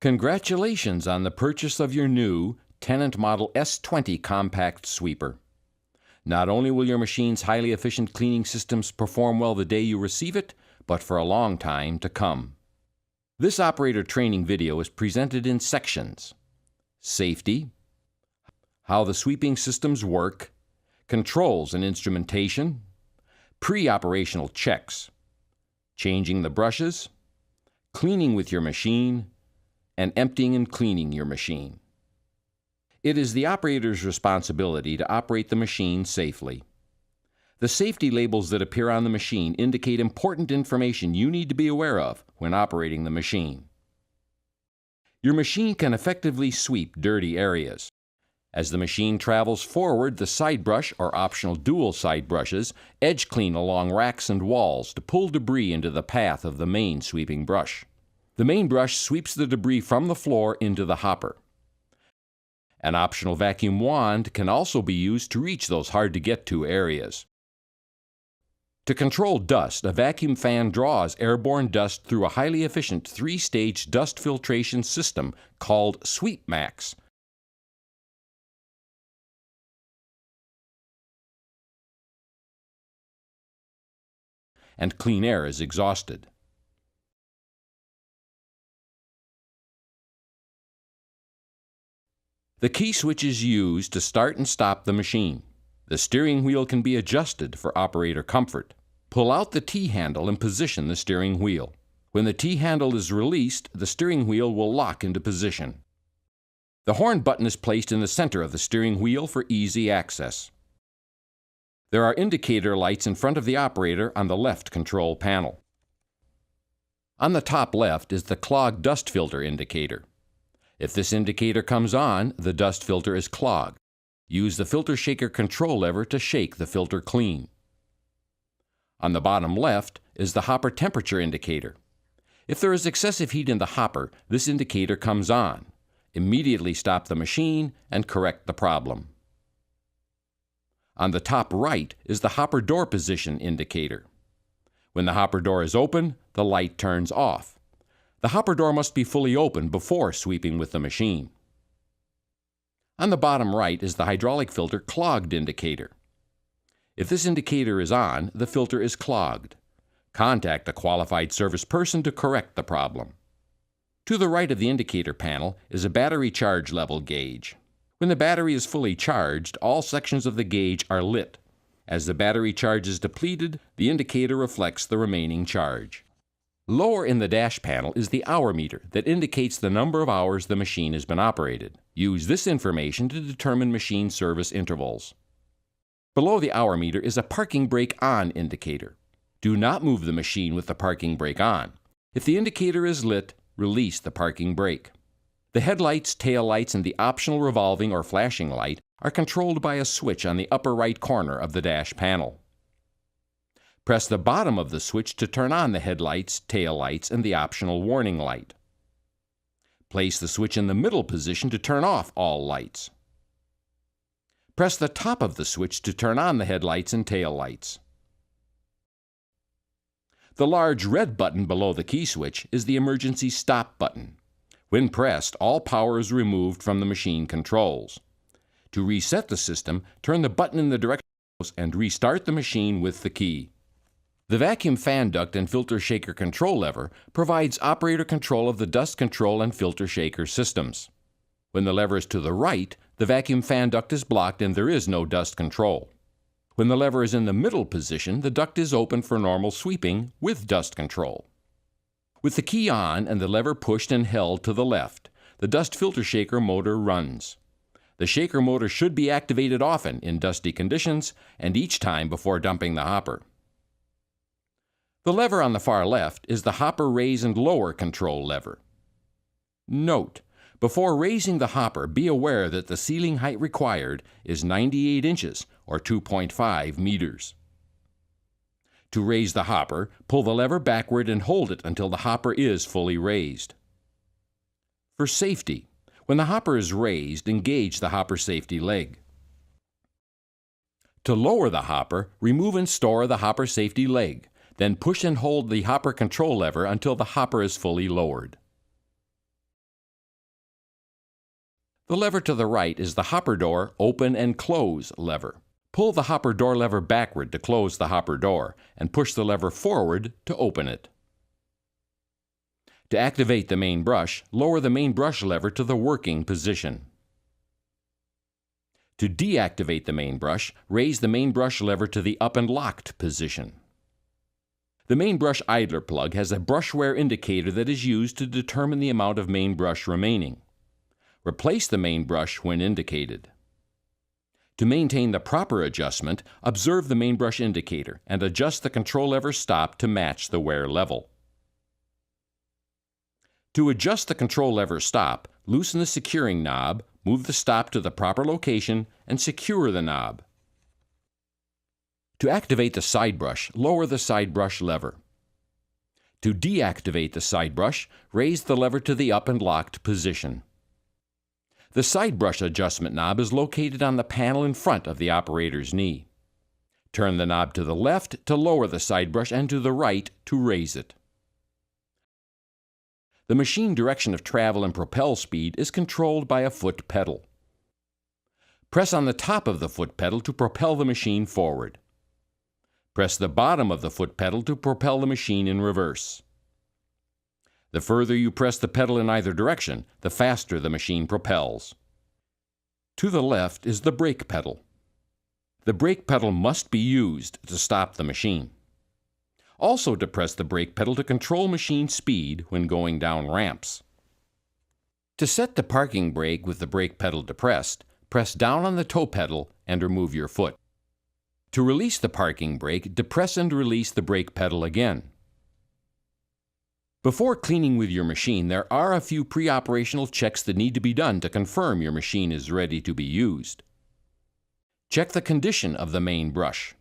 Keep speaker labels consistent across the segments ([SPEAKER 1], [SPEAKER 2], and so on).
[SPEAKER 1] Congratulations on the purchase of your new Tennant Model S20 Compact Sweeper. Not only will your machine's highly efficient cleaning systems perform well the day you receive it, but for a long time to come. This operator training video is presented in sections: safety, how the sweeping systems work, controls and instrumentation, pre-operational checks, changing the brushes, cleaning with your machine, and emptying and cleaning your machine. It is the operator's responsibility to operate the machine safely. The safety labels that appear on the machine indicate important information you need to be aware of when operating the machine. Your machine can effectively sweep dirty areas. As the machine travels forward, the side brush or optional dual side brushes edge clean along racks and walls to pull debris into the path of the main sweeping brush. The main brush sweeps the debris from the floor into the hopper. An optional vacuum wand can also be used to reach those hard-to-get-to areas. To control dust, a vacuum fan draws airborne dust through a highly efficient 3-stage dust filtration system called SweepMax. And clean air is exhausted. The key switch is used to start and stop the machine. The steering wheel can be adjusted for operator comfort. Pull out the T-handle and position the steering wheel. When the T-handle is released, the steering wheel will lock into position. The horn button is placed in the center of the steering wheel for easy access. There are indicator lights in front of the operator on the left control panel. On the top left is the clogged dust filter indicator. If this indicator comes on, the dust filter is clogged. Use the filter shaker control lever to shake the filter clean. On the bottom left is the hopper temperature indicator. If there is excessive heat in the hopper, this indicator comes on. Immediately stop the machine and correct the problem. On the top right is the hopper door position indicator. When the hopper door is open, the light turns off. The hopper door must be fully open before sweeping with the machine. On the bottom right is the hydraulic filter clogged indicator. If this indicator is on, the filter is clogged. Contact a qualified service person to correct the problem. To the right of the indicator panel is a battery charge level gauge. When the battery is fully charged, all sections of the gauge are lit. As the battery charge is depleted, the indicator reflects the remaining charge. Lower in the dash panel is the hour meter that indicates the number of hours the machine has been operated. Use this information to determine machine service intervals. Below the hour meter is a parking brake on indicator. Do not move the machine with the parking brake on. If the indicator is lit, release the parking brake. The headlights, taillights, and the optional revolving or flashing light are controlled by a switch on the upper right corner of the dash panel. Press the bottom of the switch to turn on the headlights, taillights, and the optional warning light. Place the switch in the middle position to turn off all lights. Press the top of the switch to turn on the headlights and taillights. The large red button below the key switch is the emergency stop button. When pressed, all power is removed from the machine controls. To reset the system, turn the button in the direction and restart the machine with the key. The vacuum fan duct and filter shaker control lever provides operator control of the dust control and filter shaker systems. When the lever is to the right, the vacuum fan duct is blocked and there is no dust control. When the lever is in the middle position, the duct is open for normal sweeping with dust control. With the key on and the lever pushed and held to the left, the dust filter shaker motor runs. The shaker motor should be activated often in dusty conditions and each time before dumping the hopper. The lever on the far left is the hopper raise and lower control lever. Note: before raising the hopper, be aware that the ceiling height required is 98 inches or 2.5 meters. To raise the hopper, pull the lever backward and hold it until the hopper is fully raised. For safety, when the hopper is raised, engage the hopper safety leg. To lower the hopper, remove and store the hopper safety leg. Then push and hold the hopper control lever until the hopper is fully lowered. The lever to the right is the hopper door open and close lever. Pull the hopper door lever backward to close the hopper door, and push the lever forward to open it. To activate the main brush, lower the main brush lever to the working position. To deactivate the main brush, raise the main brush lever to the up and locked position. The main brush idler plug has a brush wear indicator that is used to determine the amount of main brush remaining. Replace the main brush when indicated. To maintain the proper adjustment, observe the main brush indicator and adjust the control lever stop to match the wear level. To adjust the control lever stop, loosen the securing knob, move the stop to the proper location, and secure the knob. To activate the side brush, lower the side brush lever. To deactivate the side brush, raise the lever to the up and locked position. The side brush adjustment knob is located on the panel in front of the operator's knee. Turn the knob to the left to lower the side brush and to the right to raise it. The machine direction of travel and propel speed is controlled by a foot pedal. Press on the top of the foot pedal to propel the machine forward. Press the bottom of the foot pedal to propel the machine in reverse. The further you press the pedal in either direction, the faster the machine propels. To the left is the brake pedal. The brake pedal must be used to stop the machine. Also to press the brake pedal to control machine speed when going down ramps. To set the parking brake with the brake pedal depressed, press down on the toe pedal and remove your foot. To release the parking brake, depress and release the brake pedal again. Before cleaning with your machine, there are a few pre-operational checks that need to be done to confirm your machine is ready to be used. Check the condition of the main brush.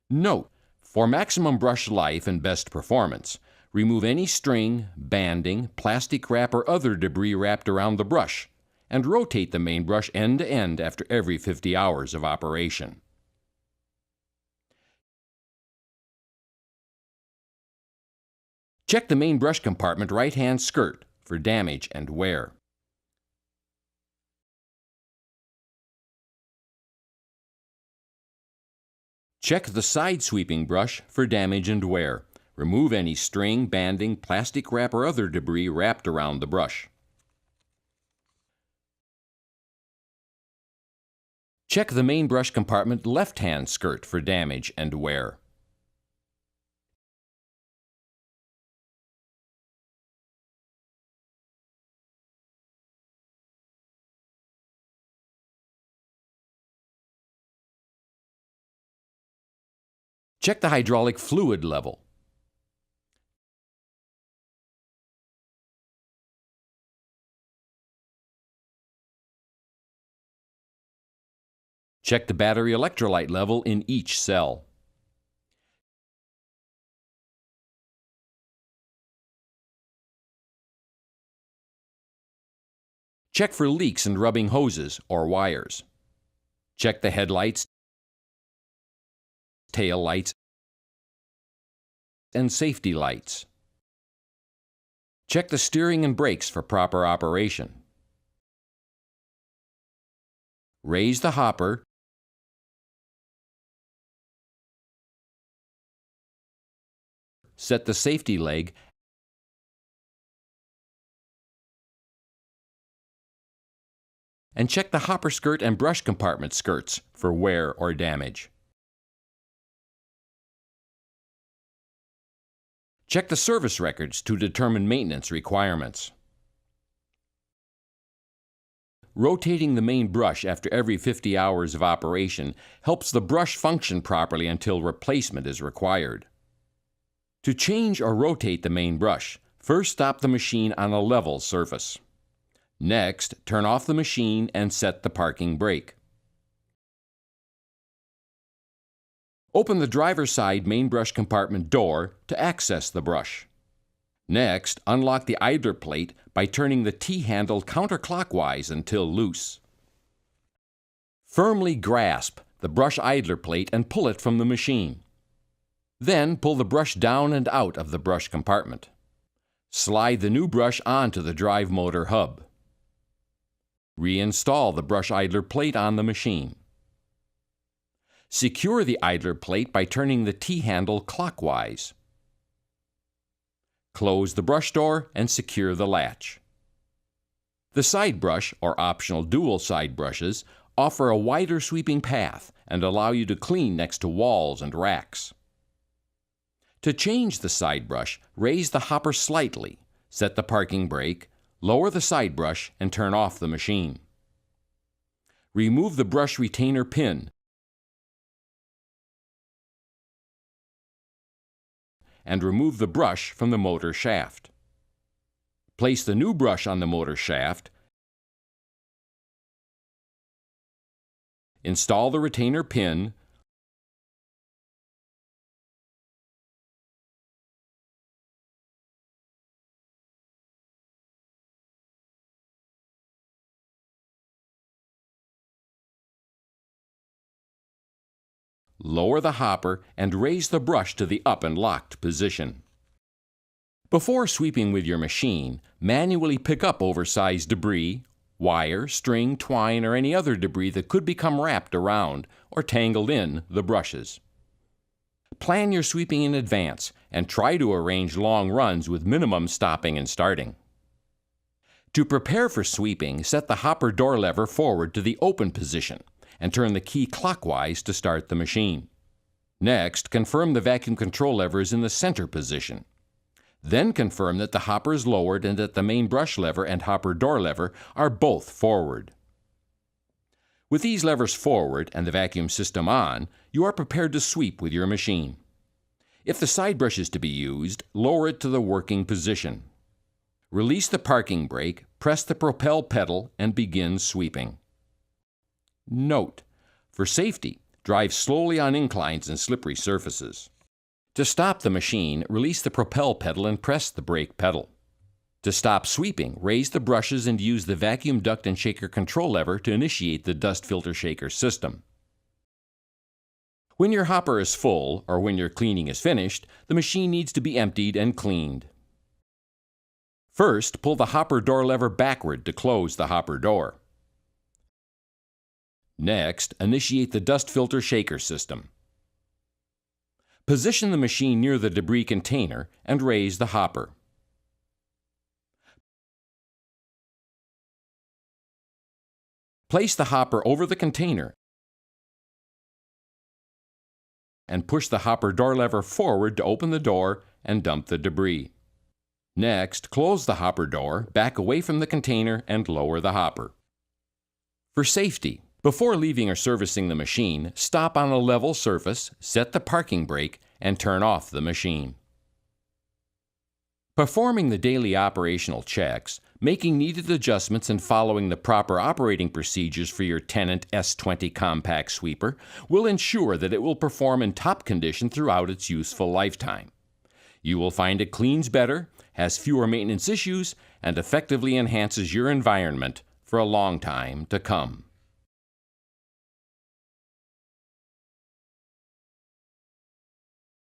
[SPEAKER 1] Note, for maximum brush life and best performance, remove any string, banding, plastic wrap, or other debris wrapped around the brush, and rotate the main brush end to end after every 50 hours of operation. Check the main brush compartment right-hand skirt for damage and wear. Check the side sweeping brush for damage and wear. Remove any string, banding, plastic wrap, or other debris wrapped around the brush. Check the main brush compartment left-hand skirt for damage and wear. Check the hydraulic fluid level. Check the battery electrolyte level in each cell. Check for leaks and rubbing hoses or wires. Check the headlights, tail lights, and safety lights. Check the steering and brakes for proper operation. Raise the hopper. Set the safety leg and check the hopper skirt and brush compartment skirts for wear or damage. Check the service records to determine maintenance requirements. Rotating the main brush after every 50 hours of operation helps the brush function properly until replacement is required. To change or rotate the main brush, first stop the machine on a level surface. Next, turn off the machine and set the parking brake. Open the driver's side main brush compartment door to access the brush. Next, unlock the idler plate by turning the T-handle counterclockwise until loose. Firmly grasp the brush idler plate and pull it from the machine. Then pull the brush down and out of the brush compartment. Slide the new brush onto the drive motor hub. Reinstall the brush idler plate on the machine. Secure the idler plate by turning the T-handle clockwise. Close the brush door and secure the latch. The side brush, or optional dual side brushes, offer a wider sweeping path and allow you to clean next to walls and racks. To change the side brush, raise the hopper slightly, set the parking brake, lower the side brush, and turn off the machine. Remove the brush retainer pin and remove the brush from the motor shaft. Place the new brush on the motor shaft. Install the retainer pin. Lower the hopper and raise the brush to the up and locked position. Before sweeping with your machine, manually pick up oversized debris, wire, string, twine, or any other debris that could become wrapped around or tangled in the brushes. Plan your sweeping in advance and try to arrange long runs with minimum stopping and starting. To prepare for sweeping, set the hopper door lever forward to the open position and turn the key clockwise to start the machine. Next, confirm the vacuum control lever is in the center position. Then confirm that the hopper is lowered and that the main brush lever and hopper door lever are both forward. With these levers forward and the vacuum system on, you are prepared to sweep with your machine. If the side brush is to be used, lower it to the working position. Release the parking brake, press the propel pedal, and begin sweeping. Note: for safety, drive slowly on inclines and slippery surfaces. To stop the machine, release the propel pedal and press the brake pedal. To stop sweeping, raise the brushes and use the vacuum duct and shaker control lever to initiate the dust filter shaker system. When your hopper is full, or when your cleaning is finished, the machine needs to be emptied and cleaned. First, pull the hopper door lever backward to close the hopper door. Next, initiate the dust filter shaker system. Position the machine near the debris container and raise the hopper. Place the hopper over the container and push the hopper door lever forward to open the door and dump the debris. Next, close the hopper door, back away from the container, and lower the hopper. For safety, before leaving or servicing the machine, stop on a level surface, set the parking brake, and turn off the machine. Performing the daily operational checks, making needed adjustments, and following the proper operating procedures for your Tennant S20 compact sweeper will ensure that it will perform in top condition throughout its useful lifetime. You will find it cleans better, has fewer maintenance issues, and effectively enhances your environment for a long time to come.